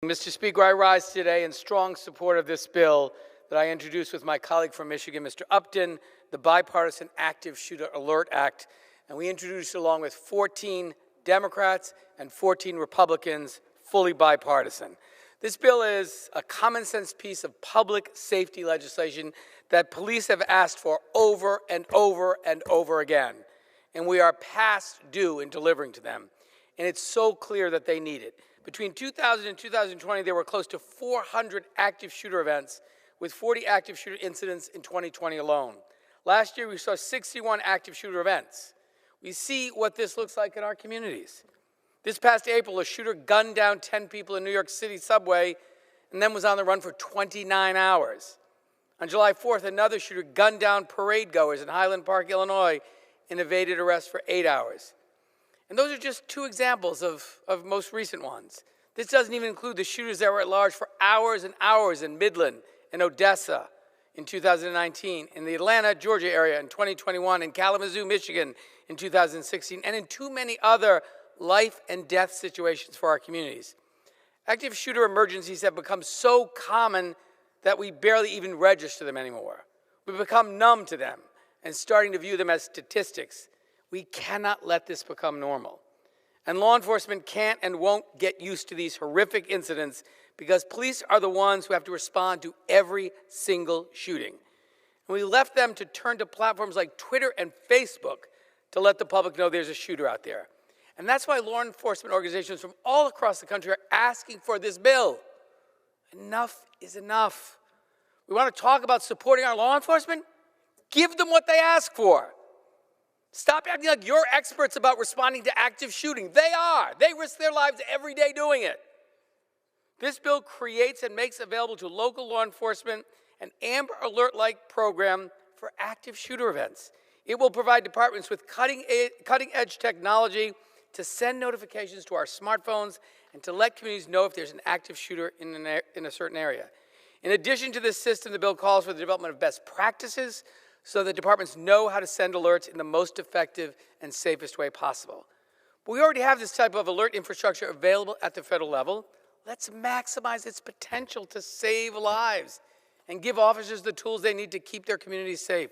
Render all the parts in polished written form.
Mr. Speaker, I rise today in strong support of this bill that I introduced with my colleague from Michigan, Mr. Upton, the Bipartisan Active Shooter Alert Act, and we introduced it along with 14 Democrats and 14 Republicans, fully bipartisan. This bill is a common-sense piece of public safety legislation that police have asked for over and over and over again, and we are past due in delivering to them, and it's so clear that they need it. Between 2000 and 2020, there were close to 400 active shooter events, with 40 active shooter incidents in 2020 alone. Last year, we saw 61 active shooter events. We see what this looks like in our communities. This past April, a shooter gunned down 10 people in New York City subway and then was on the run for 29 hours. On July 4th, another shooter gunned down parade goers in Highland Park, Illinois, and evaded arrest for 8 hours. And those are just two examples of most recent ones. This doesn't even include the shooters that were at large for hours and hours in Midland and Odessa in 2019, in the Atlanta, Georgia area in 2021, in Kalamazoo, Michigan in 2016, and in too many other life and death situations for our communities. Active shooter emergencies have become so common that we barely even register them anymore. We've become numb to them and starting to view them as statistics. We cannot let this become normal. And law enforcement can't and won't get used to these horrific incidents because police are the ones who have to respond to every single shooting. And we left them to turn to platforms like Twitter and Facebook to let the public know there's a shooter out there. And that's why law enforcement organizations from all across the country are asking for this bill. Enough is enough. We want to talk about supporting our law enforcement? Give them what they ask for. Stop acting like you're experts about responding to active shooting. They are. They risk their lives every day doing it. This bill creates and makes available to local law enforcement an Amber Alert-like program for active shooter events. It will provide departments with cutting-edge technology to send notifications to our smartphones and to let communities know if there's an active shooter in a certain area. In addition to this system, the bill calls for the development of best practices so that departments know how to send alerts in the most effective and safest way possible. But we already have this type of alert infrastructure available at the federal level. Let's maximize its potential to save lives and give officers the tools they need to keep their communities safe.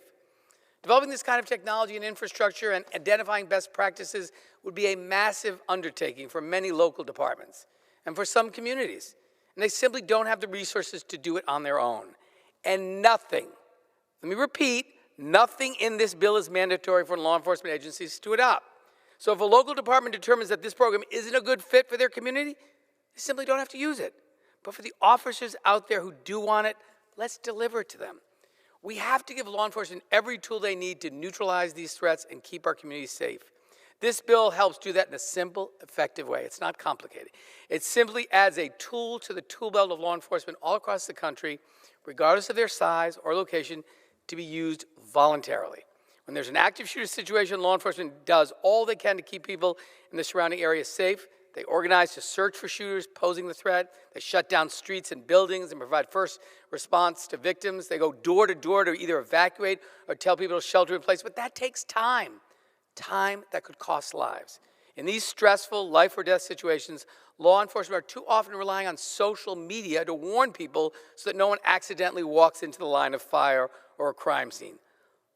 Developing this kind of technology and infrastructure and identifying best practices would be a massive undertaking for many local departments and for some communities. And they simply don't have the resources to do it on their own. And nothing, let me repeat, nothing in this bill is mandatory for law enforcement agencies to adopt. So if a local department determines that this program isn't a good fit for their community, they simply don't have to use it. But for the officers out there who do want it, let's deliver it to them. We have to give law enforcement every tool they need to neutralize these threats and keep our communities safe. This bill helps do that in a simple, effective way. It's not complicated. It simply adds a tool to the tool belt of law enforcement all across the country, regardless of their size or location, to be used voluntarily. When there's an active shooter situation, law enforcement does all they can to keep people in the surrounding area safe. They organize to search for shooters posing the threat. They shut down streets and buildings and provide first response to victims. They go door to door to either evacuate or tell people to shelter in place. But that takes time, time that could cost lives. In these stressful life or death situations, law enforcement are too often relying on social media to warn people so that no one accidentally walks into the line of fire or a crime scene.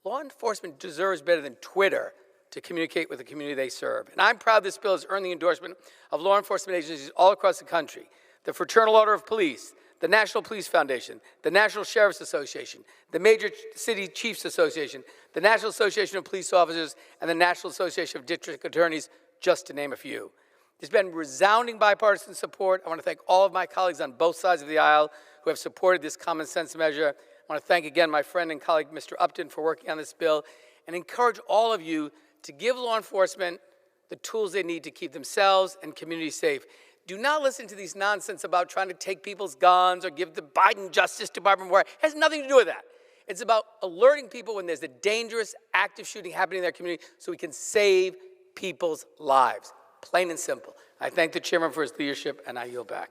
Law enforcement deserves better than Twitter to communicate with the community they serve. And I'm proud this bill has earned the endorsement of law enforcement agencies all across the country. The Fraternal Order of Police, the National Police Foundation, the National Sheriff's Association, the Major City Chiefs Association, the National Association of Police Officers, and the National Association of District Attorneys, just to name a few. There's been resounding bipartisan support. I want to thank all of my colleagues on both sides of the aisle who have supported this common sense measure. I want to thank again my friend and colleague, Mr. Upton, for working on this bill, and encourage all of you to give law enforcement the tools they need to keep themselves and communities safe. Do not listen to these nonsense about trying to take people's guns or give the Biden Justice Department more. It has nothing to do with that. It's about alerting people when there's a dangerous active shooting happening in their community so we can save people's lives. Plain and simple. I thank the chairman for his leadership, and I yield back.